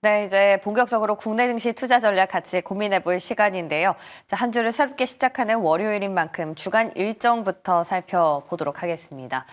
네, 이제 본격적으로 국내 증시 투자 전략 같이 고민해 볼 시간인데요. 자, 한 주를 새롭게 시작하는 월요일인 만큼 주간 일정부터 살펴보도록 하겠습니다.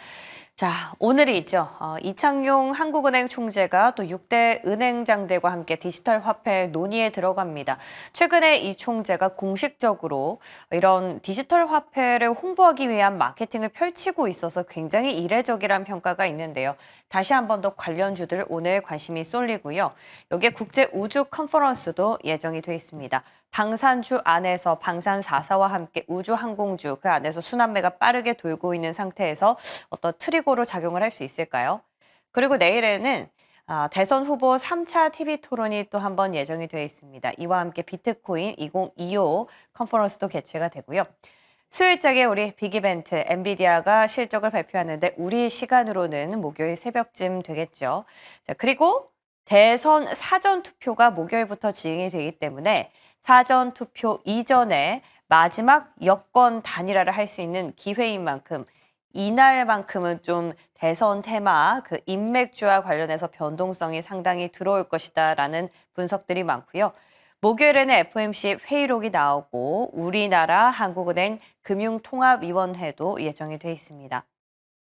자, 오늘이 있죠. 이창용 한국은행 총재가 또 6대 은행장들과 함께 디지털 화폐 논의에 들어갑니다. 최근에 이 총재가 공식적으로 이런 디지털 화폐를 홍보하기 위한 마케팅을 펼치고 있어서 굉장히 이례적이라는 평가가 있는데요. 다시 한 번 더 관련주들 오늘 관심이 쏠리고요. 여기에 국제 우주 컨퍼런스도 예정이 돼 있습니다. 방산주 안에서 방산 4사와 함께 우주 항공주 그 안에서 순환매가 빠르게 돌고 있는 상태에서 어떤 트리거로 작용을 할 수 있을까요? 그리고 내일에는 대선 후보 3차 TV 토론이 또 한 번 예정이 되어 있습니다. 이와 함께 비트코인 2025 컨퍼런스도 개최가 되고요. 수요일장에 우리 빅이벤트 엔비디아가 실적을 발표하는데 우리 시간으로는 목요일 새벽쯤 되겠죠. 자, 그리고 대선 사전 투표가 목요일부터 진행이 되기 때문에 사전 투표 이전에 마지막 여권 단일화를 할 수 있는 기회인 만큼 이날만큼은 좀 대선 테마 그 인맥주와 관련해서 변동성이 상당히 들어올 것이다라는 분석들이 많고요. 목요일에는 FOMC 회의록이 나오고 우리나라 한국은행 금융통합위원회도 예정이 돼 있습니다.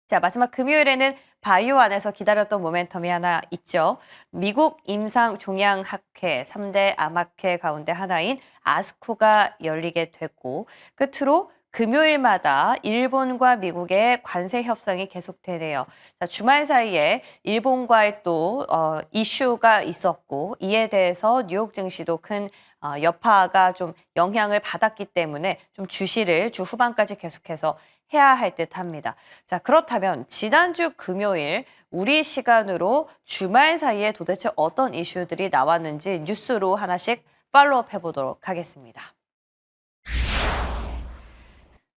자, 마지막 금요일에는 바이오 안에서 기다렸던 모멘텀이 하나 있죠. 미국 임상종양학회 3대 암학회 가운데 하나인 아스코가 열리게 됐고 끝으로 금요일마다 일본과 미국의 관세 협상이 계속되네요. 자, 주말 사이에 일본과의 또 이슈가 있었고 이에 대해서 뉴욕 증시도 큰 여파가 좀 영향을 받았기 때문에 좀 주시를 주 후반까지 계속해서 해야 할 듯합니다. 자, 그렇다면 지난주 금요일 우리 시간으로 주말 사이에 도대체 어떤 이슈들이 나왔는지 뉴스로 하나씩 팔로우업 해보도록 하겠습니다.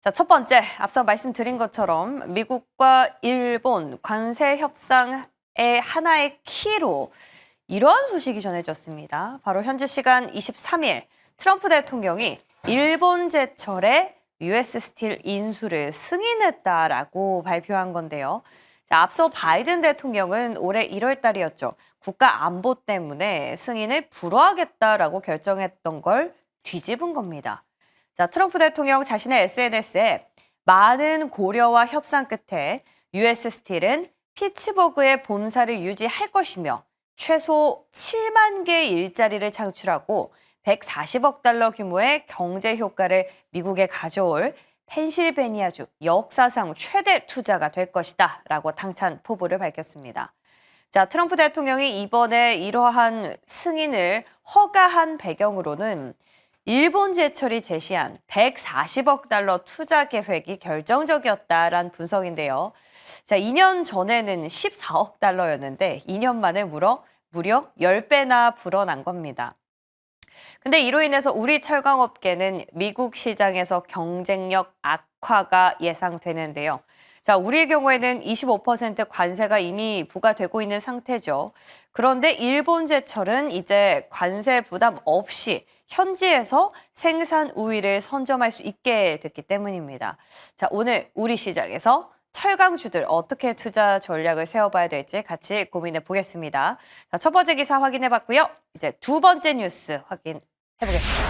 자, 첫 번째, 앞서 말씀드린 것처럼 미국과 일본 관세 협상의 하나의 키로 이러한 소식이 전해졌습니다. 바로 현지 시간 23일 트럼프 대통령이 일본 제철에 US 스틸 인수를 승인했다라고 발표한 건데요. 자, 앞서 바이든 대통령은 올해 1월 달이었죠. 국가 안보 때문에 승인을 불허하겠다라고 결정했던 걸 뒤집은 겁니다. 자, 트럼프 대통령 자신의 SNS에 많은 고려와 협상 끝에 US 스틸은 피츠버그의 본사를 유지할 것이며 최소 7만 개의 일자리를 창출하고 140억 달러 규모의 경제 효과를 미국에 가져올 펜실베니아주 역사상 최대 투자가 될 것이다 라고 당찬 포부를 밝혔습니다. 자, 트럼프 대통령이 이번에 이러한 승인을 허가한 배경으로는 일본 제철이 제시한 140억 달러 투자 계획이 결정적이었다라는 분석인데요. 자, 2년 전에는 14억 달러였는데 2년 만에 무려 10배나 불어난 겁니다. 근데 이로 인해서 우리 철강업계는 미국 시장에서 경쟁력 악화가 예상되는데요. 자, 우리의 경우에는 25% 관세가 이미 부과되고 있는 상태죠. 그런데 일본 제철은 이제 관세 부담 없이 현지에서 생산 우위를 선점할 수 있게 됐기 때문입니다. 자, 오늘 우리 시장에서 철강주들 어떻게 투자 전략을 세워봐야 될지 같이 고민해 보겠습니다. 자, 첫 번째 기사 확인해 봤고요. 이제 두 번째 뉴스 확인해 보겠습니다.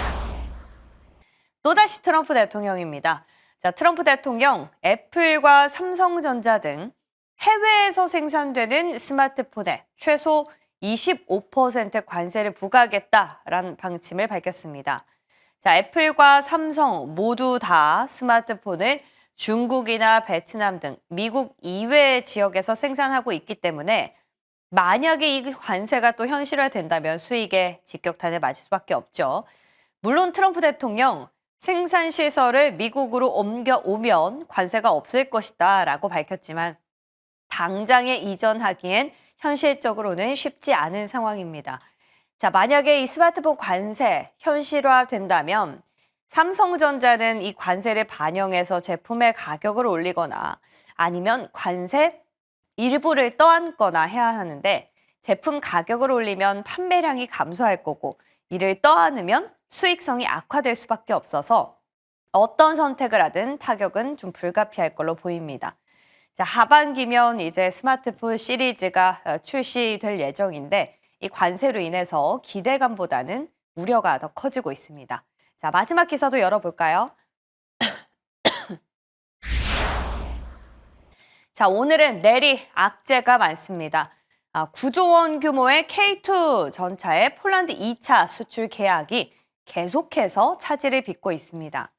또다시 트럼프 대통령입니다. 자, 트럼프 대통령 애플과 삼성전자 등 해외에서 생산되는 스마트폰에 최소 25% 관세를 부과하겠다라는 방침을 밝혔습니다. 자, 애플과 삼성 모두 다 스마트폰을 중국이나 베트남 등 미국 이외의 지역에서 생산하고 있기 때문에 만약에 이 관세가 또 현실화된다면 수익에 직격탄을 맞을 수밖에 없죠. 물론 트럼프 대통령 생산 시설을 미국으로 옮겨오면 관세가 없을 것이다 라고 밝혔지만 당장에 이전하기엔 현실적으로는 쉽지 않은 상황입니다. 자, 만약에 이 스마트폰 관세 현실화된다면 삼성전자는 이 관세를 반영해서 제품의 가격을 올리거나 아니면 관세 일부를 떠안거나 해야 하는데 제품 가격을 올리면 판매량이 감소할 거고 이를 떠안으면 수익성이 악화될 수밖에 없어서 어떤 선택을 하든 타격은 좀 불가피할 걸로 보입니다. 자, 하반기면 이제 스마트폰 시리즈가 출시될 예정인데 이 관세로 인해서 기대감보다는 우려가 더 커지고 있습니다. 자, 마지막 기사도 열어볼까요? 자, 오늘은 내리 악재가 많습니다. 9조 원 규모의 K2 전차의 폴란드 2차 수출 계약이 계속해서 차질을 빚고 있습니다.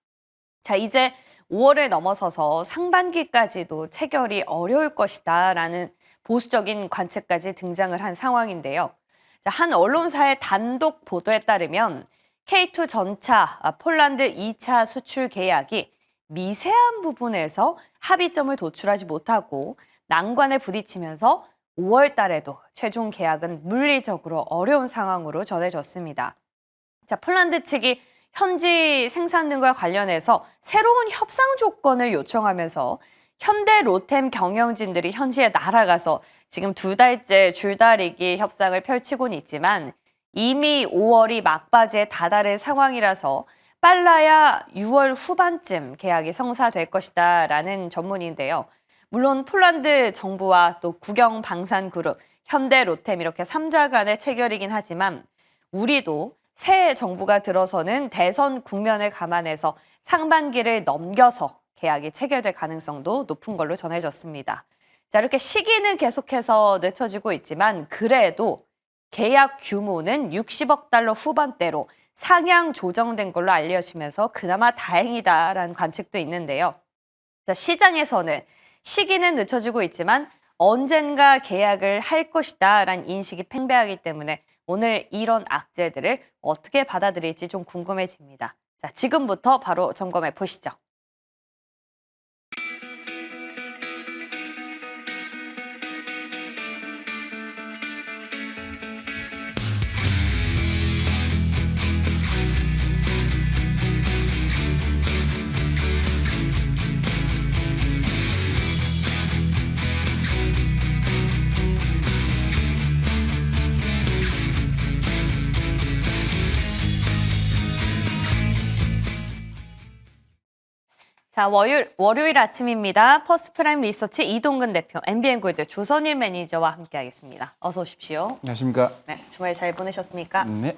자, 이제 5월을 넘어서서 상반기까지도 체결이 어려울 것이다라는 보수적인 관측까지 등장을 한 상황인데요. 자, 한 언론사의 단독 보도에 따르면 K2 전차 폴란드 2차 수출 계약이 미세한 부분에서 합의점을 도출하지 못하고 난관에 부딪히면서 5월 달에도 최종 계약은 물리적으로 어려운 상황으로 전해졌습니다. 자, 폴란드 측이 현지 생산 등과 관련해서 새로운 협상 조건을 요청하면서 현대 로템 경영진들이 현지에 날아가서 지금 2달째 줄다리기 협상을 펼치고는 있지만 이미 5월이 막바지에 다다른 상황이라서 빨라야 6월 후반쯤 계약이 성사될 것이다라는 전문인데요. 물론 폴란드 정부와 또 국영방산그룹, 현대로템 이렇게 3자 간의 체결이긴 하지만 우리도 새 정부가 들어서는 대선 국면을 감안해서 상반기를 넘겨서 계약이 체결될 가능성도 높은 걸로 전해졌습니다. 자, 이렇게 시기는 계속해서 늦춰지고 있지만 그래도 계약 규모는 60억 달러 후반대로 상향 조정된 걸로 알려지면서 그나마 다행이다라는 관측도 있는데요. 자, 시장에서는 시기는 늦춰지고 있지만 언젠가 계약을 할 것이다라는 인식이 팽배하기 때문에 오늘 이런 악재들을 어떻게 받아들일지 좀 궁금해집니다. 자, 지금부터 바로 점검해 보시죠. 자, 월요일 아침입니다. 퍼스트프라임 리서치 이동근 대표, MBN 골드 조선일 매니저와 함께하겠습니다. 어서 오십시오. 안녕하십니까. 네, 주말 잘 보내셨습니까? 네.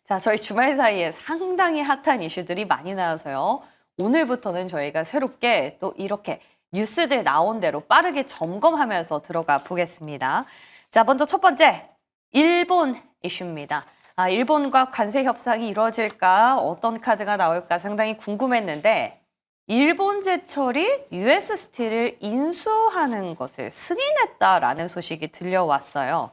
자, 저희 주말 사이에 상당히 핫한 이슈들이 많이 나와서요. 오늘부터는 저희가 새롭게 또 이렇게 뉴스들 나온 대로 빠르게 점검하면서 들어가 보겠습니다. 자, 먼저 첫 번째, 일본 이슈입니다. 일본과 관세 협상이 이루어질까, 어떤 카드가 나올까 상당히 궁금했는데 일본제철이 US 스틸을 인수하는 것을 승인했다라는 소식이 들려왔어요.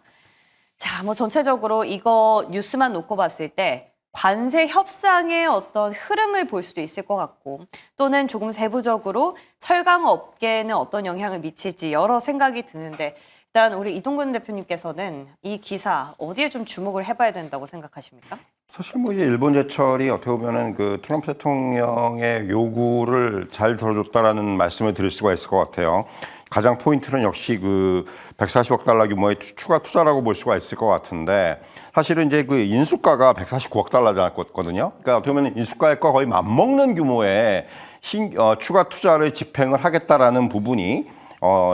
자, 뭐 전체적으로 이거 뉴스만 놓고 봤을 때 관세 협상의 어떤 흐름을 볼 수도 있을 것 같고 또는 조금 세부적으로 철강 업계는 어떤 영향을 미칠지 여러 생각이 드는데 일단 우리 이동근 대표님께서는 이 기사 어디에 좀 주목을 해봐야 된다고 생각하십니까? 사실 뭐 이제 일본제철이 어떻게 보면은 그 트럼프 대통령의 요구를 잘 들어줬다라는 말씀을 드릴 수가 있을 것 같아요. 가장 포인트는 역시 그 140억 달러 규모의 추가 투자라고 볼 수가 있을 것 같은데 사실은 이제 그 인수가가 149억 달러잖았거든요. 그러니까 어떻게 보면 인수가과 거의 맞먹는 규모의 추가 투자를 집행을 하겠다라는 부분이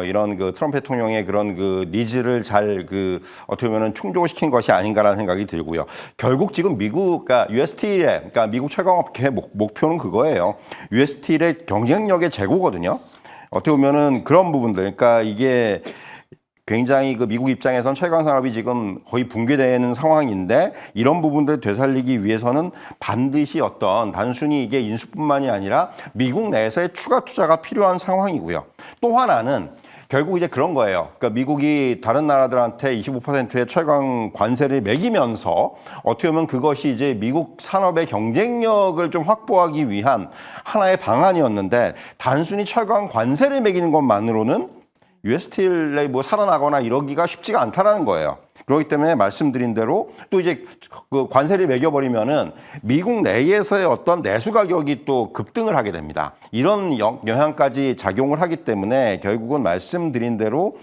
이런 그 트럼프 대통령의 그런 그 니즈를 잘 그 어떻게 보면은 충족을 시킨 것이 아닌가라는 생각이 들고요. 결국 지금 그러니까 UST의, 그러니까 미국 철강업계의 목표는 그거예요. UST의 경쟁력의 제고거든요. 어떻게 보면은 그런 부분들, 그러니까 이게 굉장히 그 미국 입장에선 철강 산업이 지금 거의 붕괴되는 상황인데 이런 부분들을 되살리기 위해서는 반드시 어떤 단순히 이게 인수뿐만이 아니라 미국 내에서의 추가 투자가 필요한 상황이고요. 또 하나는 결국 이제 그런 거예요. 그러니까 미국이 다른 나라들한테 25%의 철강 관세를 매기면서 어떻게 보면 그것이 이제 미국 산업의 경쟁력을 좀 확보하기 위한 하나의 방안이었는데 단순히 철강 관세를 매기는 것만으로는 USTL에 뭐 살아나거나 이러기가 쉽지가 않다라는 거예요. 그렇기 때문에 말씀드린 대로 또 이제 그 관세를 매겨버리면은 미국 내에서의 어떤 내수 가격이 또 급등을 하게 됩니다. 이런 영향까지 작용을 하기 때문에 결국은 말씀드린 대로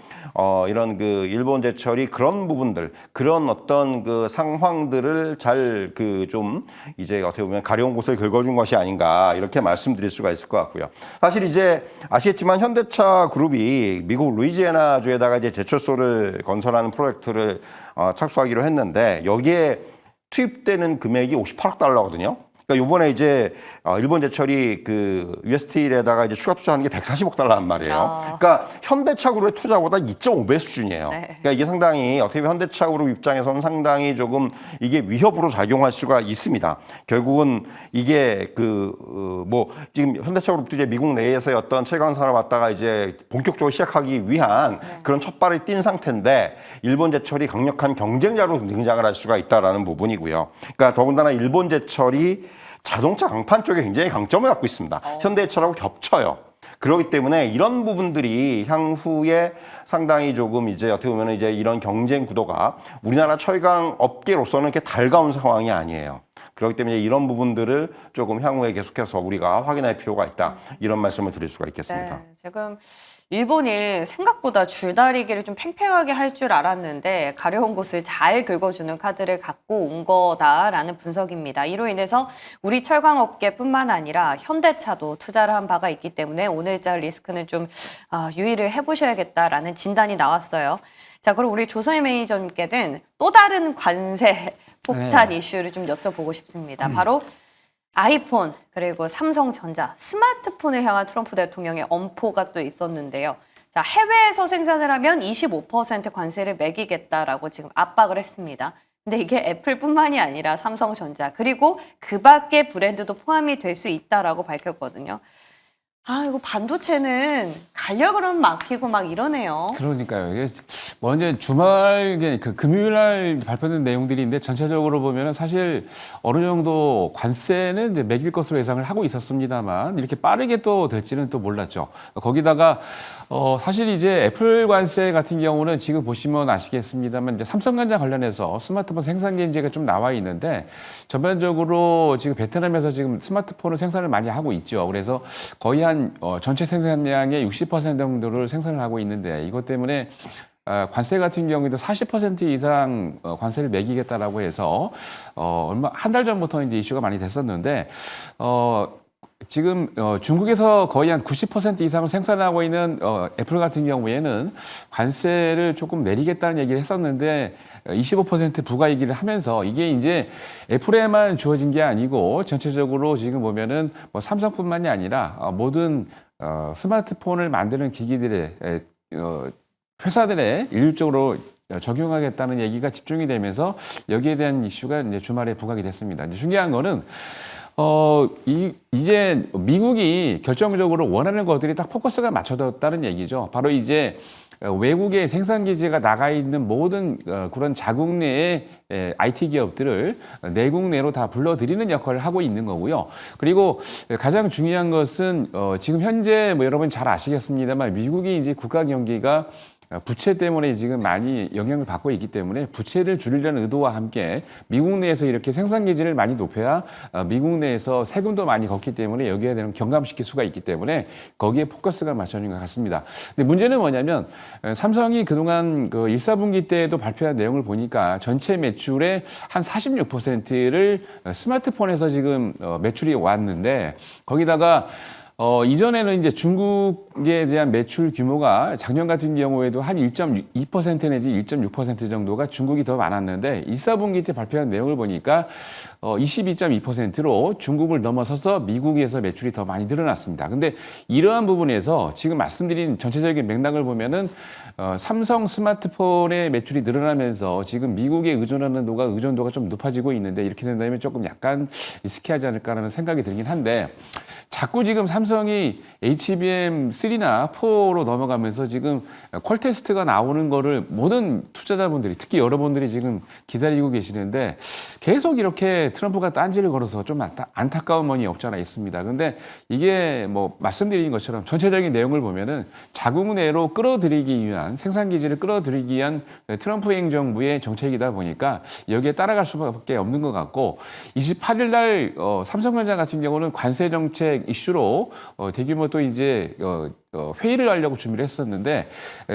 이런 그 일본 제철이 그런 부분들, 그런 어떤 그 상황들을 잘 그 좀 이제 어떻게 보면 가려운 곳을 긁어준 것이 아닌가 이렇게 말씀드릴 수가 있을 것 같고요. 사실 이제 아시겠지만 현대차 그룹이 미국 루이지애나주에다가 이제 제철소를 건설하는 프로젝트를 착수하기로 했는데 여기에 투입되는 금액이 58억 달러거든요. 그러니까 이번에 이제 일본 제철이 그 UST에다가 이제 추가 투자하는 게 140억 달러란 말이에요. 그러니까 현대차그룹의 투자보다 2.5배 수준이에요. 네. 그러니까 이게 상당히 어떻게 보면 현대차그룹 입장에서는 상당히 조금 이게 위협으로 작용할 수가 있습니다. 결국은 이게 뭐 지금 현대차그룹도 이제 미국 내에서의 어떤 채광 산업 왔다가 이제 본격적으로 시작하기 위한 그런 첫발을 띈 상태인데 일본 제철이 강력한 경쟁자로 등장을 할 수가 있다라는 부분이고요. 그러니까 더군다나 일본 제철이 자동차 강판 쪽에 굉장히 강점을 갖고 있습니다. 현대차하고 겹쳐요. 그렇기 때문에 이런 부분들이 향후에 상당히 조금 이제 어떻게 보면 이제 이런 경쟁 구도가 우리나라 철강 업계로서는 이렇게 달가운 상황이 아니에요. 그렇기 때문에 이런 부분들을 조금 향후에 계속해서 우리가 확인할 필요가 있다. 이런 말씀을 드릴 수가 있겠습니다. 네, 지금 일본이 생각보다 줄다리기를 좀 팽팽하게 할 줄 알았는데 가려운 곳을 잘 긁어주는 카드를 갖고 온 거다라는 분석입니다. 이로 인해서 우리 철강업계뿐만 아니라 현대차도 투자를 한 바가 있기 때문에 오늘자 리스크는 좀 유의를 해보셔야겠다라는 진단이 나왔어요. 자, 그럼 우리 조선일 매니저님께는 또 다른 관세 폭탄 이슈를 좀 여쭤보고 싶습니다. 바로 아이폰 그리고 삼성전자 스마트폰을 향한 트럼프 대통령의 엄포가 또 있었는데요. 자, 해외에서 생산을 하면 25% 관세를 매기겠다라고 지금 압박을 했습니다. 근데 이게 애플뿐만이 아니라 삼성전자 그리고 그 밖의 브랜드도 포함이 될 수 있다라고 밝혔거든요. 이거 반도체는 가려 그러면 막히고 막 이러네요. 그러니까요. 이게 먼저 주말, 그 금요일 날 발표된 내용들인데 전체적으로 보면은 사실 어느 정도 관세는 이제 매길 것으로 예상을 하고 있었습니다만 이렇게 빠르게 또 될지는 또 몰랐죠. 거기다가 사실 이제 애플 관세 같은 경우는 지금 보시면 아시겠습니다만 이제 삼성전자 관련해서 스마트폰 생산 견제가 좀 나와 있는데 전반적으로 지금 베트남에서 지금 스마트폰을 생산을 많이 하고 있죠. 그래서 거의 한 전체 생산량의 60% 정도를 생산을 하고 있는데 이것 때문에 관세 같은 경우에도 40% 이상 관세를 매기겠다라고 해서 한 달 전부터 이제 이슈가 많이 됐었는데 지금 중국에서 거의 한 90% 이상을 생산하고 있는 애플 같은 경우에는 관세를 조금 내리겠다는 얘기를 했었는데 25% 부과 얘기를 하면서 이게 이제 애플에만 주어진 게 아니고 전체적으로 지금 보면은 뭐 삼성뿐만이 아니라 모든 스마트폰을 만드는 기기들의 회사들의 일률적으로 적용하겠다는 얘기가 집중이 되면서 여기에 대한 이슈가 이제 주말에 부각이 됐습니다. 이제 중요한 거는 이제 미국이 결정적으로 원하는 것들이 딱 포커스가 맞춰졌다는 얘기죠. 바로 이제 외국의 생산 기지가 나가 있는 모든 그런 자국 내의 IT 기업들을 내국 내로 다 불러들이는 역할을 하고 있는 거고요. 그리고 가장 중요한 것은 지금 현재 뭐 여러분 잘 아시겠습니다만 미국이 이제 국가 경기가 부채 때문에 지금 많이 영향을 받고 있기 때문에 부채를 줄이려는 의도와 함께 미국 내에서 이렇게 생산 기지를 많이 높여야 미국 내에서 세금도 많이 걷기 때문에 여기에 대한 경감시킬 수가 있기 때문에 거기에 포커스가 맞춰진 것 같습니다. 근데 문제는 뭐냐면 삼성이 그동안 그 1, 4분기 때에도 발표한 내용을 보니까 전체 매출의 한 46%를 스마트폰에서 지금 매출이 왔는데 거기다가 이전에는 이제 중국에 대한 매출 규모가 작년 같은 경우에도 한 1.2% 내지 1.6% 정도가 중국이 더 많았는데 1, 4분기 때 발표한 내용을 보니까 22.2%로 중국을 넘어서서 미국에서 매출이 더 많이 늘어났습니다. 근데 이러한 부분에서 지금 말씀드린 전체적인 맥락을 보면은 삼성 스마트폰의 매출이 늘어나면서 지금 미국에 의존도가 좀 높아지고 있는데 이렇게 된다면 조금 약간 리스키하지 않을까라는 생각이 들긴 한데 자꾸 지금 삼성이 HBM3나 4로 넘어가면서 지금 퀄 테스트가 나오는 거를 모든 투자자분들이 특히 여러분들이 지금 기다리고 계시는데 계속 이렇게 트럼프가 딴지를 걸어서 좀 안타까운 면이 없지 않아 있습니다. 근데 이게 뭐 말씀드린 것처럼 전체적인 내용을 보면은 자국 내로 끌어들이기 위한 생산기지를 끌어들이기 위한 트럼프 행정부의 정책이다 보니까 여기에 따라갈 수밖에 없는 것 같고 28일 날 삼성전자 같은 경우는 관세 정책 이슈로 대규모 또 이제 회의를 하려고 준비를 했었는데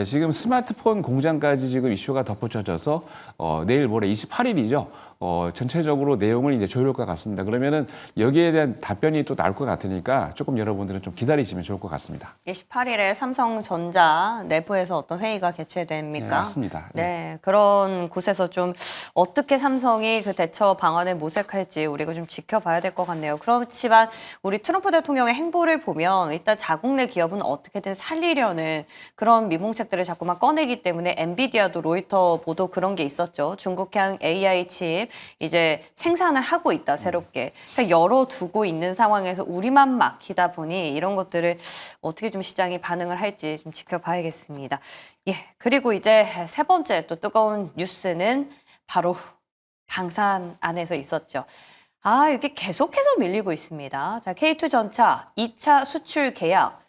지금 스마트폰 공장까지 지금 이슈가 덧붙여져서 내일 모레 28일이죠. 전체적으로 내용을 이제 조율할 것 같습니다. 그러면은 여기에 대한 답변이 또 나올 것 같으니까 조금 여러분들은 좀 기다리시면 좋을 것 같습니다. 28일에 삼성전자 내부에서 어떤 회의가 개최됩니까? 네, 맞습니다. 네, 그런 곳에서 좀 어떻게 삼성이 그 대처 방안을 모색할지 우리가 좀 지켜봐야 될 것 같네요. 그렇지만 우리 트럼프 대통령의 행보를 보면 일단 자국 내 기업은 어떻게든 살리려는 그런 미봉책들을 자꾸만 꺼내기 때문에 엔비디아도 로이터 보도 그런 게 있었죠. 중국향 AI 칩 이제 생산을 하고 있다, 새롭게. 그러니까 열어두고 있는 상황에서 우리만 막히다 보니 이런 것들을 어떻게 좀 시장이 반응을 할지 좀 지켜봐야겠습니다. 예, 그리고 이제 세 번째 또 뜨거운 뉴스는 바로 방산 안에서 있었죠. 이게 계속해서 밀리고 있습니다. 자, K2전차 2차 수출 계약.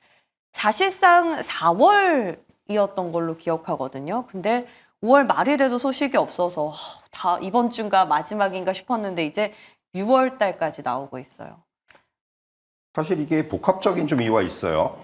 사실상 4월이었던 걸로 기억하거든요. 근데 5월 말이 돼도 소식이 없어서 다 이번 주가 마지막인가 싶었는데 이제 6월 달까지 나오고 있어요. 사실 이게 복합적인 좀 이유가 있어요.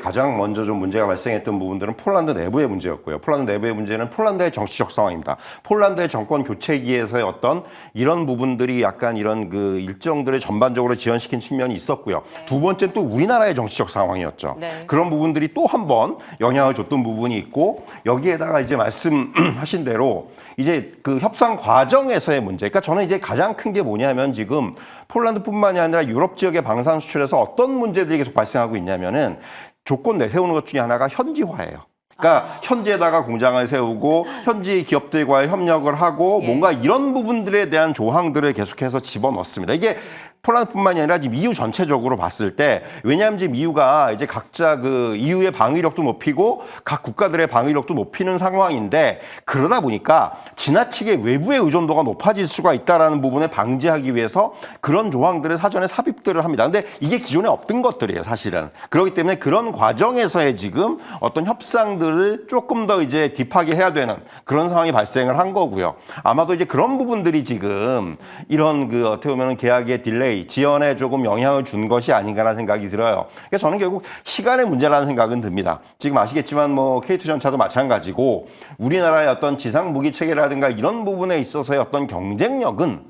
가장 먼저 좀 문제가 발생했던 부분들은 폴란드 내부의 문제였고요. 폴란드 내부의 문제는 폴란드의 정치적 상황입니다. 폴란드의 정권 교체기에서의 어떤 이런 부분들이 약간 이런 그 일정들을 전반적으로 지연시킨 측면이 있었고요. 네. 두 번째는 또 우리나라의 정치적 상황이었죠. 네. 그런 부분들이 또 한 번 영향을 줬던 부분이 있고, 여기에다가 이제 말씀하신 대로 이제 그 협상 과정에서의 문제. 그러니까 저는 이제 가장 큰 게 뭐냐면 지금 폴란드뿐만이 아니라 유럽 지역의 방산 수출에서 어떤 문제들이 계속 발생하고 있냐면은 조건 내세우는 것 중에 하나가 현지화예요. 그러니까 현지에다가 공장을 세우고 현지 기업들과의 협력을 하고 뭔가 이런 부분들에 대한 조항들을 계속해서 집어넣습니다. 이게 폴란드뿐만이 아니라 지금 EU 전체적으로 봤을 때, 왜냐하면 지금 EU가 이제 각자 그 EU의 방위력도 높이고 각 국가들의 방위력도 높이는 상황인데, 그러다 보니까 지나치게 외부의 의존도가 높아질 수가 있다라는 부분을 방지하기 위해서 그런 조항들을 사전에 삽입들을 합니다. 근데 이게 기존에 없던 것들이에요, 사실은. 그렇기 때문에 그런 과정에서의 지금 어떤 협상들을 조금 더 이제 딥하게 해야 되는 그런 상황이 발생을 한 거고요. 아마도 이제 그런 부분들이 지금 이런 그 어떻게 보면 계약의 딜레이, 지연에 조금 영향을 준 것이 아닌가라는 생각이 들어요. 그래서 저는 결국 시간의 문제라는 생각은 듭니다. 지금 아시겠지만 뭐 K2전차도 마찬가지고 우리나라의 어떤 지상 무기 체계라든가 이런 부분에 있어서의 어떤 경쟁력은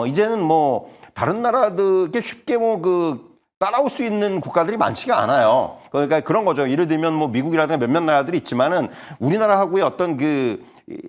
이제는 뭐 다른 나라들께 쉽게 뭐 따라올 수 있는 국가들이 많지가 않아요. 그러니까 그런 거죠. 예를 들면 뭐 미국이라든가 몇몇 나라들이 있지만은 우리나라하고의 어떤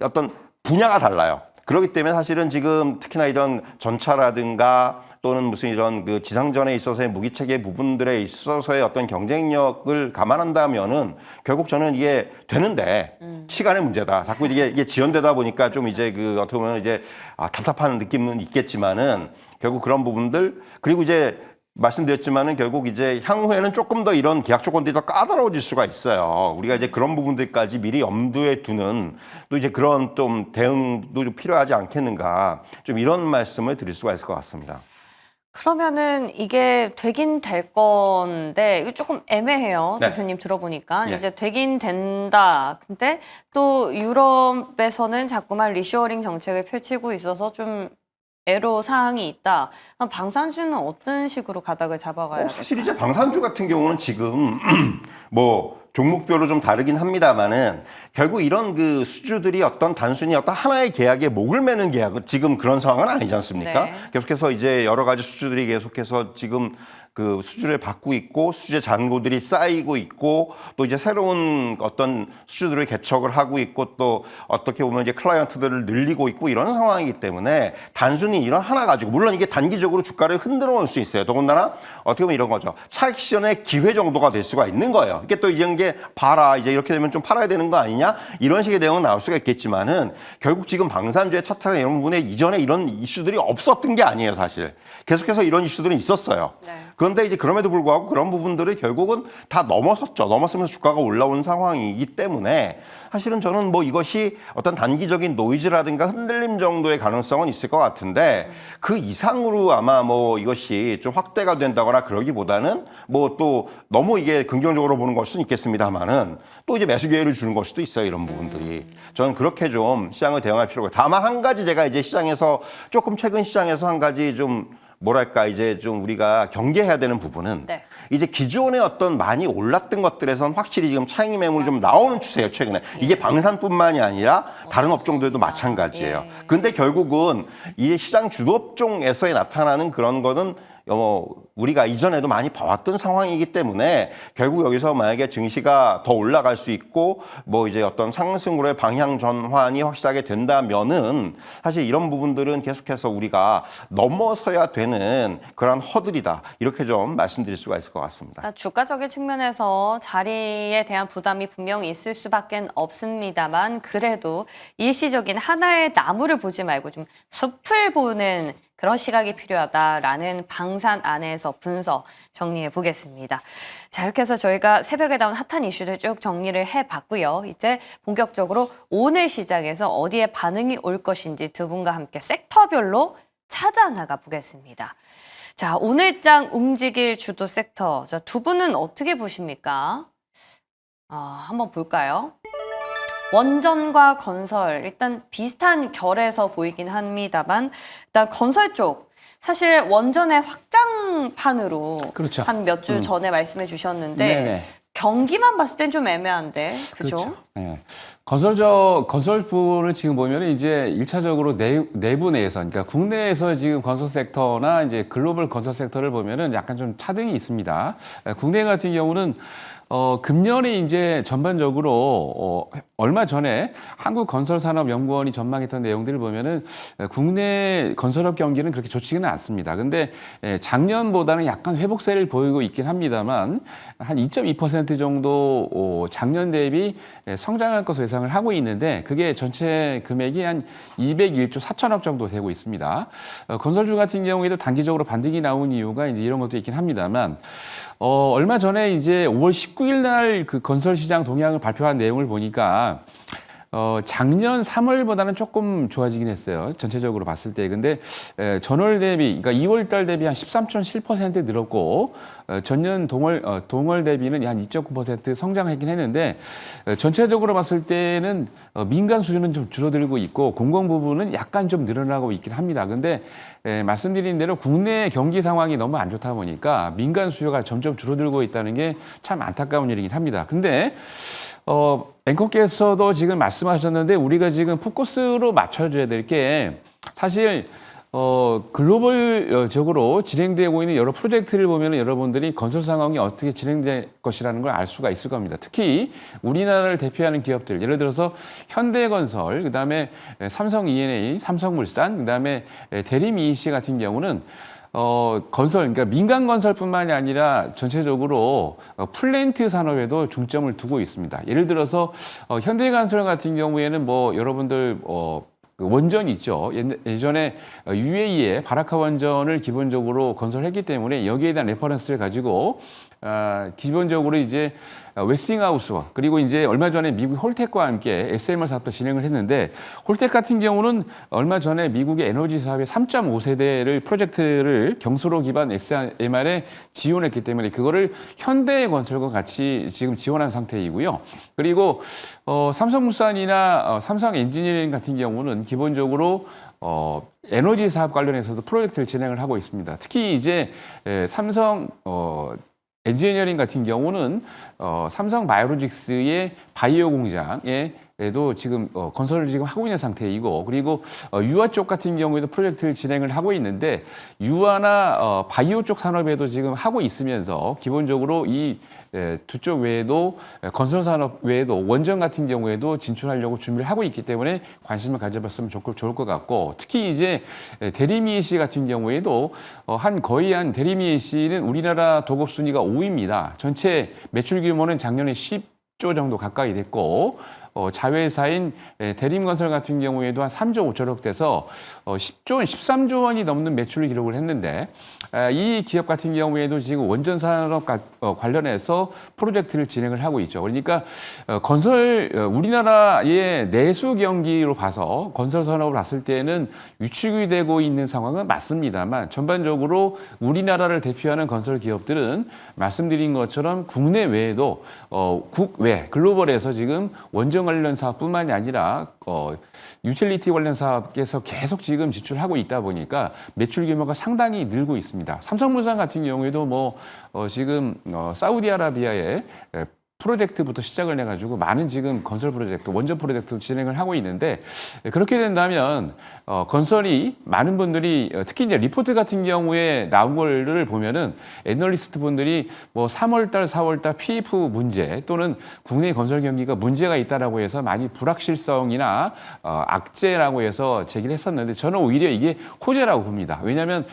어떤 분야가 달라요. 그렇기 때문에 사실은 지금 특히나 이런 전차라든가 또는 무슨 이런 그 지상전에 있어서의 무기체계 부분들에 있어서의 어떤 경쟁력을 감안한다면은 결국 저는 이게 되는데 시간의 문제다. 자꾸 이게 지연되다 보니까 좀 이제 어떻게 보면 이제 답답한 느낌은 있겠지만은 결국 그런 부분들, 그리고 이제 말씀드렸지만은 결국 이제 향후에는 조금 더 이런 계약 조건들이 더 까다로워질 수가 있어요. 우리가 이제 그런 부분들까지 미리 염두에 두는 또 이제 그런 좀 대응도 좀 필요하지 않겠는가, 좀 이런 말씀을 드릴 수가 있을 것 같습니다. 그러면은 이게 되긴 될 건데 이거 조금 애매해요. 네. 대표님 들어보니까 예. 이제 되긴 된다. 근데 또 유럽에서는 자꾸만 리쇼어링 정책을 펼치고 있어서 좀 애로 사항이 있다. 그럼 방산주는 어떤 식으로 가닥을 잡아가야 될까요? 사실 이제 방산주 같은 경우는 지금 뭐 종목별로 좀 다르긴 합니다만은 결국 이런 그 수주들이 단순히 어떤 하나의 계약에 목을 매는 계약은 지금 그런 상황은 아니지 않습니까? 네. 계속해서 이제 여러 가지 수주들이 계속해서 지금 그 수주를 받고 있고 수주의 잔고들이 쌓이고 있고 또 이제 새로운 어떤 수주들을 개척을 하고 있고 또 어떻게 보면 이제 클라이언트들을 늘리고 있고 이런 상황이기 때문에 단순히 이런 하나 가지고, 물론 이게 단기적으로 주가를 흔들어 놓을 수 있어요. 더군다나 어떻게 보면 이런 거죠. 차익 실현의 기회 정도가 될 수가 있는 거예요. 이게 또 이런 게 봐라, 이제 이렇게 되면 좀 팔아야 되는 거 아니냐, 이런 식의 내용은 나올 수가 있겠지만은 결국 지금 방산주의 차트나 이런 부분에 이전에 이런 이슈들이 없었던 게 아니에요, 사실. 계속해서 이런 이슈들은 있었어요. 네. 그런데 이제 그럼에도 불구하고 그런 부분들을 결국은 다 넘어섰죠. 넘어서면서 주가가 올라온 상황이기 때문에 사실은 저는 뭐 이것이 어떤 단기적인 노이즈라든가 흔들림 정도의 가능성은 있을 것 같은데 그 이상으로 아마 뭐 이것이 좀 확대가 된다거나 그러기보다는 뭐 또 너무 이게 긍정적으로 보는 걸 수는 있겠습니다만은 또 이제 매수 기회를 주는 걸 수도 있어요. 이런 부분들이. 저는 그렇게 좀 시장을 대응할 필요가 있어요. 다만 한 가지 제가 이제 시장에서 조금 최근 시장에서 한 가지 좀 뭐랄까 이제 좀 우리가 경계해야 되는 부분은 네. 이제 기존에 어떤 많이 올랐던 것들에선 확실히 지금 차익 매물이 좀 나오는 추세예요, 최근에. 이게 방산뿐만이 아니라 다른 업종들도 마찬가지예요. 예. 근데 결국은 이 시장 주도 업종에서 나타나는 그런 거는 우리가 이전에도 많이 봐왔던 상황이기 때문에 결국 여기서 만약에 증시가 더 올라갈 수 있고 뭐 이제 어떤 상승으로의 방향 전환이 확실하게 된다면은 사실 이런 부분들은 계속해서 우리가 넘어서야 되는 그런 허들이다. 이렇게 좀 말씀드릴 수가 있을 것 같습니다. 그러니까 주가적인 측면에서 자리에 대한 부담이 분명히 있을 수밖에 없습니다만 그래도 일시적인 하나의 나무를 보지 말고 좀 숲을 보는 그런 시각이 필요하다라는 방산 안에서 분석 정리해 보겠습니다. 자, 이렇게 해서 저희가 새벽에 나온 핫한 이슈들 쭉 정리를 해봤고요. 이제 본격적으로 오늘 시장에서 어디에 반응이 올 것인지 두 분과 함께 섹터별로 찾아 나가 보겠습니다. 자, 오늘장 움직일 주도 섹터. 자, 두 분은 어떻게 보십니까? 한번 볼까요? 원전과 건설, 일단 비슷한 결에서 보이긴 합니다만, 일단 건설 쪽, 사실 원전의 확장판으로 그렇죠. 한 몇 주 전에 말씀해 주셨는데, 네네. 경기만 봤을 땐 좀 애매한데, 그죠? 그렇죠. 네. 건설부를 지금 보면 이제 일차적으로 내부 내에서, 그러니까 국내에서 지금 건설 섹터나 이제 글로벌 건설 섹터를 보면은 약간 좀 차등이 있습니다. 국내 같은 경우는 금년에 이제 전반적으로 얼마 전에 한국건설산업연구원이 전망했던 내용들을 보면은 국내 건설업 경기는 그렇게 좋지는 않습니다. 근데 작년보다는 약간 회복세를 보이고 있긴 합니다만 한 2.2% 정도 작년 대비 성장할 것으로 예상을 하고 있는데 그게 전체 금액이 한 201조 4천억 정도 되고 있습니다. 건설주 같은 경우에도 단기적으로 반등이 나온 이유가 이제 이런 것도 있긴 합니다만 얼마 전에 이제 5월 19일 날 그 건설 시장 동향을 발표한 내용을 보니까 작년 3월보다는 조금 좋아지긴 했어요. 전체적으로 봤을 때. 근데 전월 대비, 그러니까 2월 달 대비 한 13.7% 늘었고 전년 동월 대비는 한 2.9% 성장했긴 했는데 전체적으로 봤을 때는 민간 수주는 좀 줄어들고 있고 공공 부분은 약간 좀 늘어나고 있긴 합니다. 근데 말씀드린 대로 국내 경기 상황이 너무 안 좋다 보니까 민간 수요가 점점 줄어들고 있다는 게 참 안타까운 일이긴 합니다. 근데 앵커께서도 지금 말씀하셨는데 우리가 지금 포커스로 맞춰줘야 될 게 사실 글로벌적으로 진행되고 있는 여러 프로젝트를 보면 여러분들이 건설 상황이 어떻게 진행될 것이라는 걸 알 수가 있을 겁니다. 특히 우리나라를 대표하는 기업들, 예를 들어서 현대건설, 그다음에 삼성 E&A, 삼성물산, 그다음에 대림 EC 같은 경우는 건설, 그러니까 민간 건설뿐만이 아니라 전체적으로 플랜트 산업에도 중점을 두고 있습니다. 예를 들어서 현대건설 같은 경우에는 뭐 여러분들 그 원전이 있죠. 예전에 UAE의 바라카 원전을 기본적으로 건설했기 때문에 여기에 대한 레퍼런스를 가지고 기본적으로 이제 웨스팅하우스와 그리고 이제 얼마 전에 미국 홀텍과 함께 SMR 사업도 진행을 했는데 홀텍 같은 경우는 얼마 전에 미국의 에너지 사업의 3.5세대를 프로젝트를 경수로 기반 SMR에 지원했기 때문에 그거를 현대건설과 같이 지금 지원한 상태이고요. 그리고 삼성물산이나 삼성 엔지니어링 같은 경우는 기본적으로 에너지 사업 관련해서도 프로젝트를 진행을 하고 있습니다. 특히 이제 삼성 엔지니어링 같은 경우는 삼성 바이오로직스의 바이오 공장에도 지금 건설을 지금 하고 있는 상태이고 그리고 유아 쪽 같은 경우에도 프로젝트를 진행을 하고 있는데 유아나 바이오 쪽 산업에도 지금 하고 있으면서 기본적으로 이 두 쪽 외에도 건설 산업 외에도 원전 같은 경우에도 진출하려고 준비를 하고 있기 때문에 관심을 가져봤으면 좋을 것 같고 특히 이제 대림 EC 같은 경우에도 거의 한 대림 EC는 우리나라 도급 순위가 5위입니다. 전체 매출 규모는 작년에 10조 정도 가까이 됐고 자회사인 대림건설 같은 경우에도 한 3조 5천억 돼서 10조 원, 13조 원이 넘는 매출을 기록을 했는데 이 기업 같은 경우에도 지금 원전 산업 관련해서 프로젝트를 진행을 하고 있죠. 그러니까 우리나라의 내수 경기로 봐서 건설 산업을 봤을 때는 위축이 되고 있는 상황은 맞습니다만 전반적으로 우리나라를 대표하는 건설 기업들은 말씀드린 것처럼 국내 외에도 국외 글로벌에서 지금 원전 원전 관련 사업뿐만이 아니라 유틸리티 관련 사업에서 계속 지금 지출하고 있다 보니까 매출 규모가 상당히 늘고 있습니다. 삼성물산 같은 경우에도 지금 사우디아라비아의 프로젝트부터 시작을 해가지고 많은 지금 건설 프로젝트, 원전 프로젝트 진행을 하고 있는데 그렇게 된다면 건설이 많은 분들이 특히 이제 리포트 같은 경우에 나온 거를 보면은 애널리스트 분들이 3월달, 4월달 PF 문제 또는 국내 건설 경기가 문제가 있다라고 해서 많이 불확실성이나 악재라고 해서 제기를 했었는데 저는 오히려 이게 호재라고 봅니다. 왜냐하면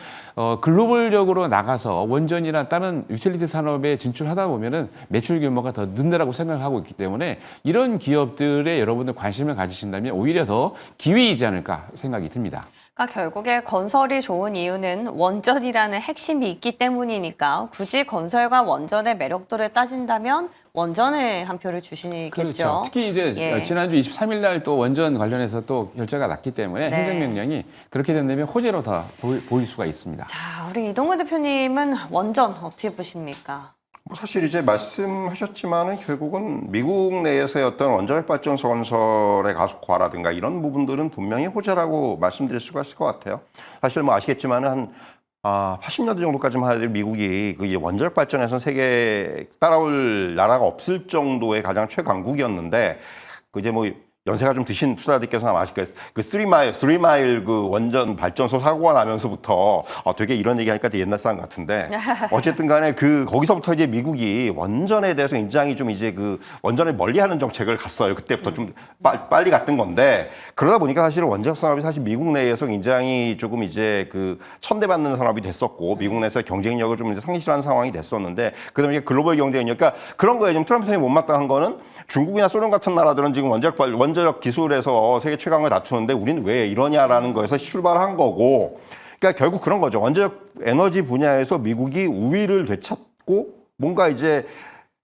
글로벌적으로 나가서 원전이나 다른 유틸리티 산업에 진출하다 보면은 매출 규모가 더 는다라고 생각하고 있기 때문에 이런 기업들에 여러분들 관심을 가지신다면 오히려 더 기회이지 않을까 생각이 듭니다. 그러니까 결국에 건설이 좋은 이유는 원전이라는 핵심이 있기 때문이니까 굳이 건설과 원전의 매력도를 따진다면 원전에 한 표를 주시겠죠. 그렇죠. 특히 이제 예. 지난주 23일 날 또 원전 관련해서 또 결재가 났기 때문에 네. 행정명령이 그렇게 된다면 호재로 더 보일 수가 있습니다. 자, 우리 이동근 대표님은 원전 어떻게 보십니까? 사실 이제 말씀하셨지만은 결국은 미국 내에서의 어떤 원자력 발전소 건설의 가속화라든가 이런 부분들은 분명히 호재라고 말씀드릴 수가 있을 것 같아요. 사실 아시겠지만은 한 80년대 정도까지만 하더라도 미국이 그 원자력 발전에서 세계에 따라올 나라가 없을 정도의 가장 최강국이었는데 그 이제 연세가 좀 드신 투자자들께서는 아마 아실 거예요. 그 3마일 그 원전 발전소 사고가 나면서부터 되게 이런 얘기하니까 되게 옛날 사람 같은데 어쨌든 간에 거기서부터 이제 미국이 원전에 대해서 굉장히 좀 이제 그 원전을 멀리하는 정책을 갔어요. 그때부터 좀 빨리 갔던 건데 그러다 보니까 사실은 원자력 산업이 사실 미국 내에서 굉장히 조금 이제 그 천대받는 산업이 됐었고 미국 내에서 경쟁력을 좀 이제 상실하는 상황이 됐었는데 그다음에 이제 글로벌 경쟁력 그러니까 그런 거에 좀 트럼프 대통령이 못마땅한 거는 중국이나 소련 같은 나라들은 지금 원자력 기술에서 세계 최강을 다투는데 우리는 왜 이러냐라는 거에서 출발한 거고 그러니까 결국 그런 거죠. 원자력 에너지 분야에서 미국이 우위를 되찾고 뭔가 이제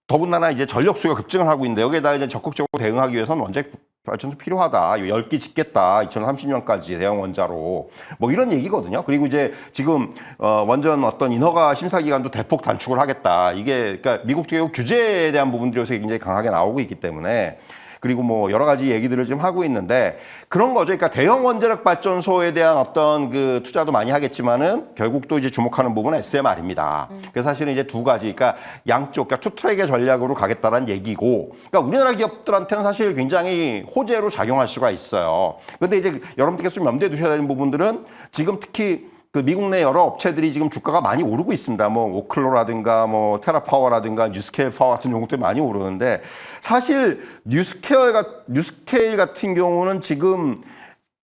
더군다나 이제 전력 수요가 급증을 하고 있는데 여기에다 이제 적극적으로 대응하기 위해서는 원자력 발전소 필요하다. 10기 짓겠다. 2030년까지 대형 원자로. 이런 얘기거든요. 그리고 이제 지금 원전 어떤 인허가 심사 기간도 대폭 단축을 하겠다. 이게 그러니까 미국 결국 규제에 대한 부분들이 요새 굉장히 강하게 나오고 있기 때문에 그리고 여러 가지 얘기들을 지금 하고 있는데 그런 거죠. 그러니까 대형 원자력 발전소에 대한 어떤 그 투자도 많이 하겠지만은 결국 또 이제 주목하는 부분은 SMR입니다. 그래서 사실은 이제 두 가지, 그러니까 양쪽, 그러니까 투트랙의 전략으로 가겠다라는 얘기고, 그러니까 우리나라 기업들한테는 사실 굉장히 호재로 작용할 수가 있어요. 근데 이제 여러분들께서 좀 염두에 두셔야 되는 부분들은 지금 특히 그 미국 내 여러 업체들이 지금 주가가 많이 오르고 있습니다. 오클로라든가 테라파워라든가 뉴스케일 파워 같은 종목들이 많이 오르는데 사실 뉴스케일 같은 경우는 지금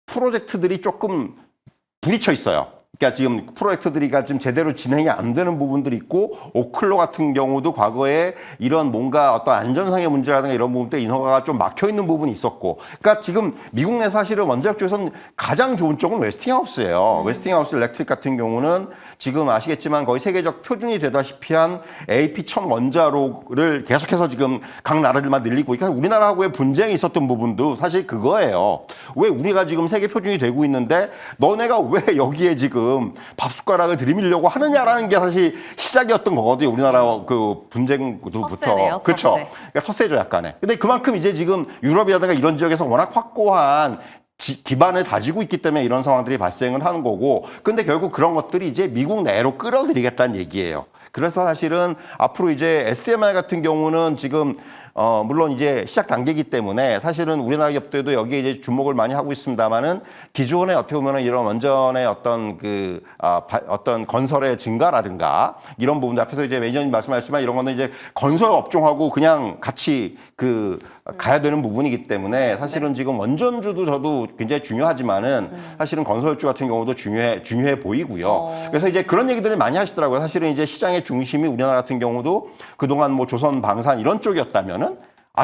프로젝트들이 조금 부딪혀 있어요. 그러니까 지금 프로젝트들이가 지금 제대로 진행이 안 되는 부분들이 있고 오클로 같은 경우도 과거에 이런 뭔가 어떤 안전상의 문제라든가 이런 부분 때 인허가가 좀 막혀 있는 부분이 있었고 그러니까 지금 미국 내 사실은 원자력 쪽에서는 가장 좋은 쪽은 웨스팅하우스예요. 웨스팅하우스 일렉트릭 같은 경우는 지금 아시겠지만 거의 세계적 표준이 되다시피 한 AP1000 원자로를 계속해서 지금 각 나라들만 늘리고 그러니까 우리나라하고의 분쟁이 있었던 부분도 사실 그거예요. 왜 우리가 지금 세계 표준이 되고 있는데 너네가 왜 여기에 지금 밥숟가락을 들이밀려고 하느냐라는 게 사실 시작이었던 거거든요. 우리나라 그 분쟁부터. 그렇죠. 그러니까 텃세죠, 약간의. 근데 그만큼 이제 지금 유럽이라든가 이런 지역에서 워낙 확고한 기반을 다지고 있기 때문에 이런 상황들이 발생을 하는 거고 근데 결국 그런 것들이 이제 미국 내로 끌어들이겠다는 얘기예요. 그래서 사실은 앞으로 이제 SMR 같은 경우는 지금 물론 이제 시작 단계이기 때문에 사실은 우리나라 기업들도 여기에 이제 주목을 많이 하고 있습니다만은 기존에 어떻게 보면은 이런 원전의 어떤 어떤 건설의 증가라든가 이런 부분들 앞에서 이제 매니저님 말씀하셨지만 이런 거는 이제 건설 업종하고 그냥 같이 가야 되는 부분이기 때문에 사실은 지금 원전주도 저도 굉장히 중요하지만은 사실은 건설주 같은 경우도 중요해 보이고요. 그래서 이제 그런 얘기들을 많이 하시더라고요. 사실은 이제 시장의 중심이 우리나라 같은 경우도 그동안 조선 방산 이런 쪽이었다면은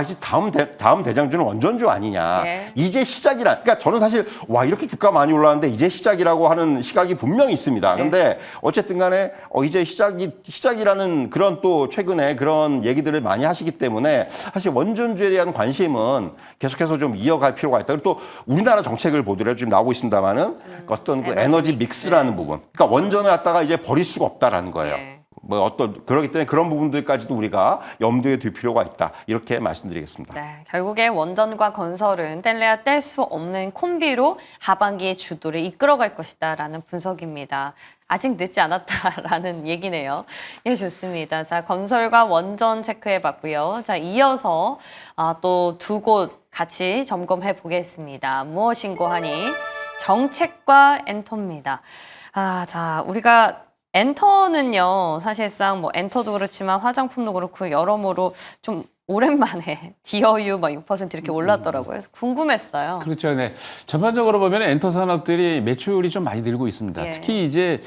이제 다음 대장주는 원전주 아니냐. 예. 이제 시작이라. 그러니까 저는 사실 이렇게 주가 많이 올랐는데 이제 시작이라고 하는 시각이 분명히 있습니다. 근데 어쨌든 간에 이제 시작이라는 그런 또 최근에 그런 얘기들을 많이 하시기 때문에 사실 원전주에 대한 관심은 계속해서 좀 이어갈 필요가 있다. 그리고 또 우리나라 정책을 보더라도 지금 나오고 있습니다만은 어떤 그 에너지 믹스라는 부분. 그러니까 원전을 갖다가 이제 버릴 수가 없다라는 거예요. 예. 뭐 어떤 그렇기 때문에 그런 부분들까지도 우리가 염두에 둘 필요가 있다. 이렇게 말씀드리겠습니다. 네, 결국에 원전과 건설은 뗄래야 뗄 수 없는 콤비로 하반기의 주도를 이끌어갈 것이다라는 분석입니다. 아직 늦지 않았다라는 얘기네요. 예, 좋습니다. 자, 건설과 원전 체크해봤고요. 자, 이어서 또 두 곳 같이 점검해 보겠습니다. 무엇인고 하니 정책과 엔터입니다. 자, 우리가 엔터는요, 사실상 뭐 엔터도 그렇지만 화장품도 그렇고 여러모로 좀 오랜만에 디어유 막 6% 이렇게 올랐더라고요. 그래서 궁금했어요. 그렇죠. 네. 전반적으로 보면 엔터 산업들이 매출이 좀 많이 늘고 있습니다. 예. 특히 이제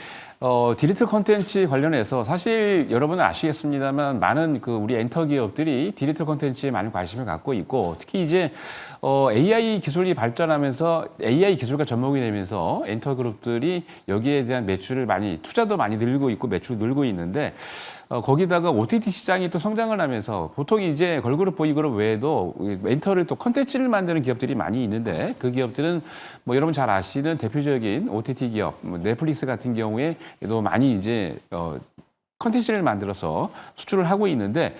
디지털 콘텐츠 관련해서 사실 여러분은 아시겠습니다만 많은 그 우리 엔터 기업들이 디지털 콘텐츠에 많은 관심을 갖고 있고 특히 이제 AI 기술이 발전하면서 AI 기술과 접목이 되면서 엔터 그룹들이 여기에 대한 매출을 많이 투자도 많이 늘고 있고 매출도 늘고 있는데 거기다가 OTT 시장이 또 성장을 하면서 보통 이제 걸그룹 보이그룹 외에도 엔터를 또 컨텐츠를 만드는 기업들이 많이 있는데 그 기업들은 뭐 여러분 잘 아시는 대표적인 OTT 기업 뭐 넷플릭스 같은 경우에도 많이 이제 컨텐츠를 만들어서 수출을 하고 있는데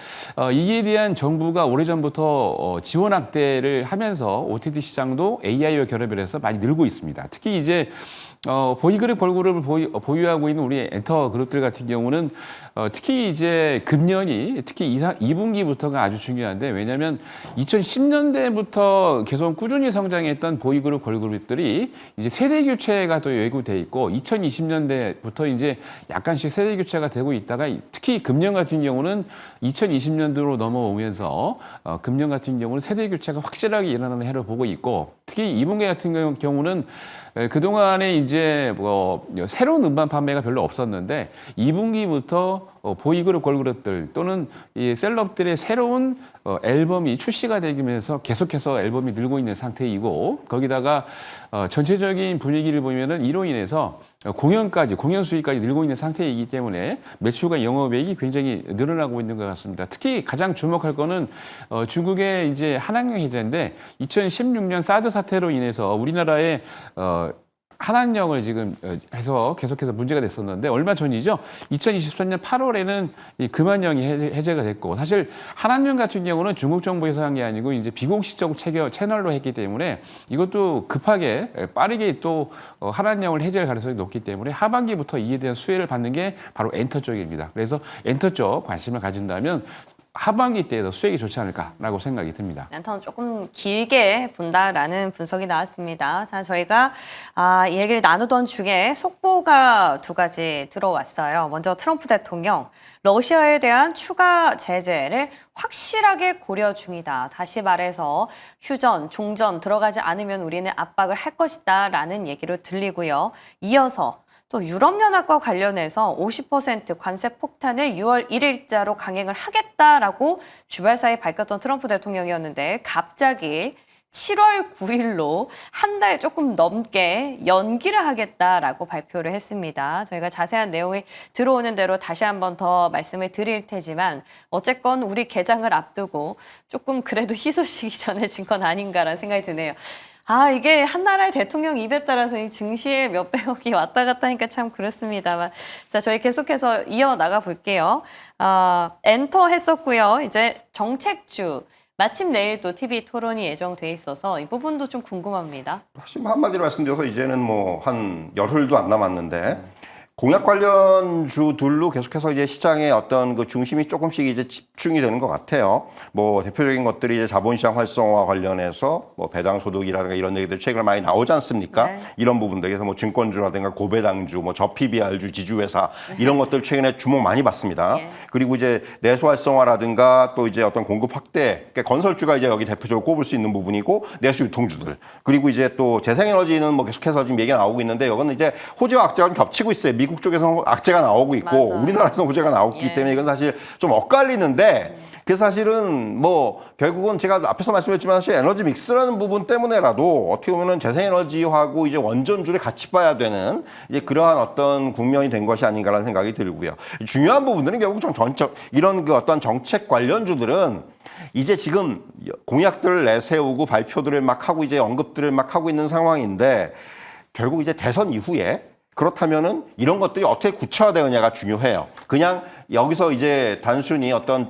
이에 대한 정부가 오래전부터 지원 확대를 하면서 OTT 시장도 AI와 결합을 해서 많이 늘고 있습니다. 특히 이제 보이그룹, 걸그룹을 보유하고 있는 우리 엔터 그룹들 같은 경우는 특히 이제 금년이 특히 2분기부터가 아주 중요한데 왜냐하면 2010년대부터 계속 꾸준히 성장했던 보이그룹, 걸그룹들이 이제 세대 교체가 또 예고돼 있고 2020년대부터 이제 약간씩 세대 교체가 되고 있다가 특히 금년 같은 경우는 2020년도로 넘어오면서 금년 같은 경우는 세대 교체가 확실하게 일어나는 해로 보고 있고 특히 2분기 같은 경우는 그동안에 이제 뭐 새로운 음반 판매가 별로 없었는데 2분기부터 보이그룹 걸그룹들 또는 이 셀럽들의 새로운 앨범이 출시가 되면서 계속해서 앨범이 늘고 있는 상태이고 거기다가 전체적인 분위기를 보면은 이로 인해서 공연 수익까지 늘고 있는 상태이기 때문에 매출과 영업이익이 굉장히 늘어나고 있는 것 같습니다. 특히 가장 주목할 거는 중국의 이제 한한령 해제인데 2016년 사드 사태로 인해서 우리나라에 한한령을 지금 해서 계속해서 문제가 됐었는데 얼마 전이죠. 2023년 8월에는 이 금한령이 해제가 됐고 사실 한한령 같은 경우는 중국 정부에서 한 게 아니고 이제 비공식적 채널로 했기 때문에 이것도 급하게 빠르게 또 한한령을 해제할 가능성이 높기 때문에 하반기부터 이에 대한 수혜를 받는 게 바로 엔터 쪽입니다. 그래서 엔터 쪽 관심을 가진다면 하반기 때에도 수익이 좋지 않을까라고 생각이 듭니다. 엔터는 조금 길게 본다라는 분석이 나왔습니다. 자, 저희가 이 얘기를 나누던 중에 속보가 두 가지 들어왔어요. 먼저 트럼프 대통령, 러시아에 대한 추가 제재를 확실하게 고려 중이다. 다시 말해서 휴전, 종전 들어가지 않으면 우리는 압박을 할 것이다라는 얘기로 들리고요. 이어서 또 유럽연합과 관련해서 50% 관세 폭탄을 6월 1일자로 강행을 하겠다라고 주발사에 밝혔던 트럼프 대통령이었는데 갑자기 7월 9일로 한 달 조금 넘게 연기를 하겠다라고 발표를 했습니다. 저희가 자세한 내용이 들어오는 대로 다시 한 번 더 말씀을 드릴 테지만 어쨌건 우리 개장을 앞두고 조금 그래도 희소식이 전해진 건 아닌가라는 생각이 드네요. 이게 한 나라의 대통령 입에 따라서 이 증시에 몇백억이 왔다 갔다 하니까 참 그렇습니다만. 자, 저희 계속해서 이어나가 볼게요. 엔터 했었고요. 이제 정책주. 마침 내일 또 TV 토론이 예정돼 있어서 이 부분도 좀 궁금합니다. 사실 한마디로 말씀드려서 이제는 뭐 한 열흘도 안 남았는데 공약 관련주들로 계속해서 이제 시장의 어떤 그 중심이 조금씩 이제 집중이 되는 것 같아요. 뭐 대표적인 것들이 이제 자본시장 활성화 관련해서 뭐 배당소득이라든가 이런 얘기들 최근에 많이 나오지 않습니까? 네. 이런 부분들에서 뭐 증권주라든가 고배당주, 뭐 저PBR주, 지주회사 이런 것들 최근에 주목 많이 받습니다. 예. 그리고 이제 내수 활성화라든가 또 이제 어떤 공급 확대, 그러니까 건설주가 이제 여기 대표적으로 꼽을 수 있는 부분이고 내수 유통주들. 그리고 이제 또 재생에너지는 뭐 계속해서 지금 얘기가 나오고 있는데 이거는 이제 호재와 악재가 좀 겹치고 있어요. 미국 쪽에서는 악재가 나오고 있고 맞아요. 우리나라에서는 호재가 나오기 예. 때문에 이건 사실 좀 엇갈리는데 그래서 사실은 뭐 결국은 제가 앞에서 말씀드렸지만 사실 에너지 믹스라는 부분 때문에라도 어떻게 보면은 재생에너지하고 이제 원전주를 같이 봐야 되는 이제 그러한 어떤 국면이 된 것이 아닌가라는 생각이 들고요. 중요한 부분들은 결국 좀 이런 그 어떤 정책 관련주들은 이제 지금 공약들을 내세우고 발표들을 막 하고 이제 언급들을 막 하고 있는 상황인데 결국 이제 대선 이후에 그렇다면은 이런 것들이 어떻게 구체화되느냐가 중요해요. 그냥 여기서 이제 단순히 어떤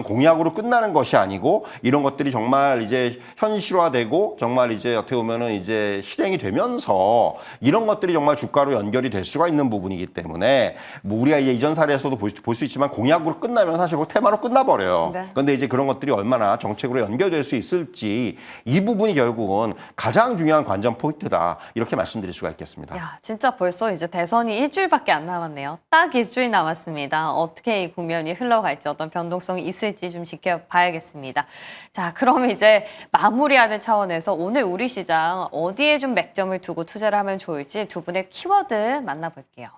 공약으로 끝나는 것이 아니고 이런 것들이 정말 이제 현실화되고 정말 이제 어떻게 보면은 이제 실행이 되면서 이런 것들이 정말 주가로 연결이 될 수가 있는 부분이기 때문에 뭐 우리가 이제 이전 사례에서도 볼 수 있지만 공약으로 끝나면 사실 그 테마로 끝나버려요. 네. 그런데 이제 그런 것들이 얼마나 정책으로 연결될 수 있을지 이 부분이 결국은 가장 중요한 관전 포인트다. 이렇게 말씀드릴 수가 있겠습니다. 야, 진짜 벌써 이제 대선이 일주일밖에 안 남았네요. 딱 일주일 남았습니다. 어떻게 이 국면이 흘러갈지 어떤 변동성이 있을지 좀 지켜봐야겠습니다. 자, 그럼 이제 마무리하는 차원에서 오늘 우리 시장 어디에 좀 맥점을 두고 투자를 하면 좋을지 두 분의 키워드 만나볼게요.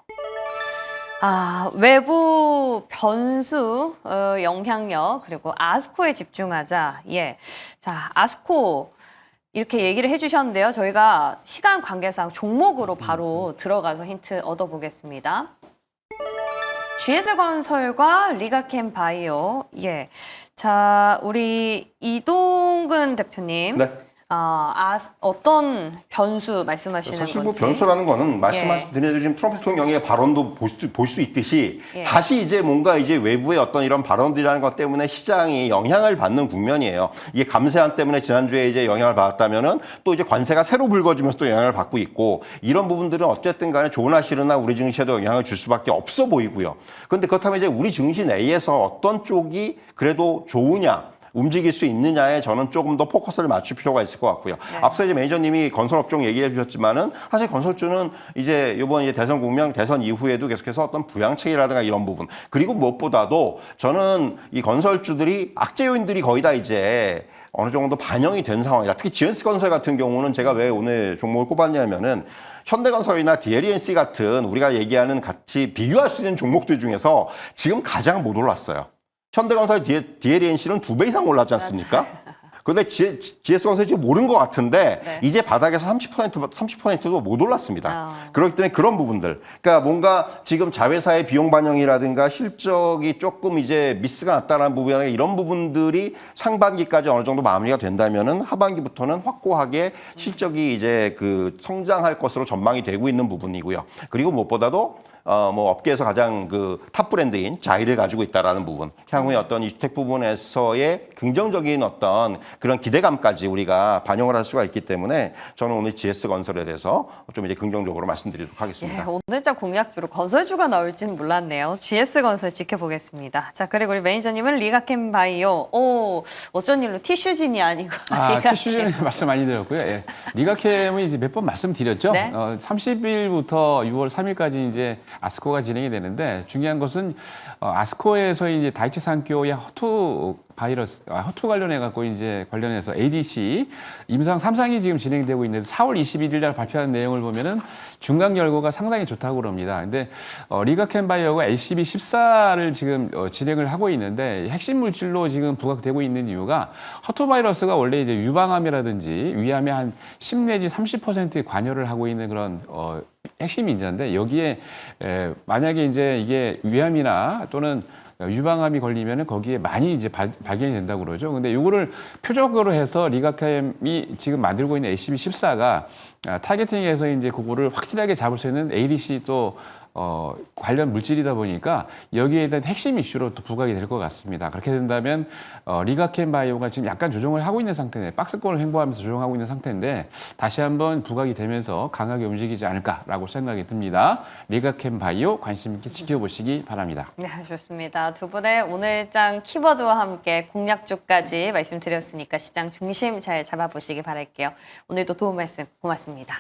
외부 변수, 영향력, 그리고 아스코에 집중하자. 예. 자, 아스코. 이렇게 얘기를 해주셨는데요. 저희가 시간 관계상 종목으로 바로 들어가서 힌트 얻어보겠습니다. GS건설과 리가캠 바이오. 예. 자, 우리 이동근 대표님. 네. 어떤 변수 말씀하시는 사실 뭐 건지. 변수라는 거는 말씀하신 대로 지금 트럼프 대통령의 발언도 볼 수 있듯이 예. 다시 이제 뭔가 이제 외부의 어떤 이런 발언들이라는 것 때문에 시장이 영향을 받는 국면이에요. 이게 감세안 때문에 지난주에 이제 영향을 받았다면은 또 이제 관세가 새로 불거지면서 또 영향을 받고 있고 이런 부분들은 어쨌든 간에 좋으나 싫으나 우리 증시에도 영향을 줄 수밖에 없어 보이고요. 그런데 그렇다면 이제 우리 증시 내에서 어떤 쪽이 그래도 좋으냐? 움직일 수 있느냐에 저는 조금 더 포커스를 맞출 필요가 있을 것 같고요. 네. 앞서 이제 매니저님이 건설업종 얘기해 주셨지만은 사실 건설주는 이제 이번 이제 대선 국면 대선 이후에도 계속해서 어떤 부양책이라든가 이런 부분 그리고 무엇보다도 저는 이 건설주들이 악재 요인들이 거의 다 이제 어느 정도 반영이 된 상황이다. 특히 GS건설 같은 경우는 제가 왜 오늘 종목을 꼽았냐면은 현대건설이나 DLNC 같은 우리가 얘기하는 같이 비교할 수 있는 종목들 중에서 지금 가장 못 올랐어요. 현대건설 DLNC는 2배 이상 올랐지 않습니까? 그런데 GS건설이 지금 오른 것 같은데 네. 이제 바닥에서 30%도 못 올랐습니다. 어. 그렇기 때문에 그런 부분들. 그러니까 뭔가 지금 자회사의 비용 반영이라든가 실적이 조금 이제 미스가 났다는 부분이나 이런 부분들이 상반기까지 어느 정도 마무리가 된다면은 하반기부터는 확고하게 실적이 이제 그 성장할 것으로 전망이 되고 있는 부분이고요. 그리고 무엇보다도 뭐 업계에서 가장 그 탑 브랜드인 자이를 가지고 있다라는 부분, 향후에 어떤 이 주택 부분에서의 긍정적인 어떤 그런 기대감까지 우리가 반영을 할 수가 있기 때문에 저는 오늘 GS건설에 대해서 좀 이제 긍정적으로 말씀드리도록 하겠습니다. 예, 오늘자 공약주로 건설주가 나올지는 몰랐네요. GS건설 지켜보겠습니다. 자, 그리고 우리 매니저님은 리가캠 바이오. 어쩐 일로 티슈진이 아니고 리가캠. 티슈진 말씀 많이 드렸고요. 예. 리가캠은 이제 몇 번 말씀드렸죠. 네. 30일부터 6월 3일까지 이제 아스코가 진행이 되는데 중요한 것은 아스코에서 이제 다이치 산교의 허투 관련해 갖고 이제 관련해서 ADC 임상 3상이 지금 진행되고 있는데 4월 21일 날 발표한 내용을 보면은 중간 결과가 상당히 좋다고 그럽니다. 근데 리가캠 바이오가 LCB14를 지금 진행을 하고 있는데 핵심 물질로 지금 부각되고 있는 이유가 허투 바이러스가 원래 이제 유방암이라든지 위암에 한 10 내지 30%의 관여를 하고 있는 그런 핵심 인자인데 여기에 만약에 이제 이게 위암이나 또는 유방암이 걸리면은 거기에 많이 이제 발견이 된다고 그러죠. 근데 이거를 표적으로 해서 리가캠이 지금 만들고 있는 HB14가 타겟팅해서 이제 그거를 확실하게 잡을 수 있는 ADC 또 관련 물질이다 보니까 여기에 대한 핵심 이슈로 또 부각이 될 것 같습니다. 그렇게 된다면 리가캠 바이오가 지금 약간 조정을 하고 있는 상태인데 박스권을 횡보하면서 조정하고 있는 상태인데 다시 한번 부각이 되면서 강하게 움직이지 않을까라고 생각이 듭니다. 리가캠 바이오 관심 있게 지켜보시기 바랍니다. 네, 좋습니다. 두 분의 오늘장 키워드와 함께 공약주까지 말씀드렸으니까 시장 중심 잘 잡아보시기 바랄게요. 오늘도 도움 말씀 고맙습니다.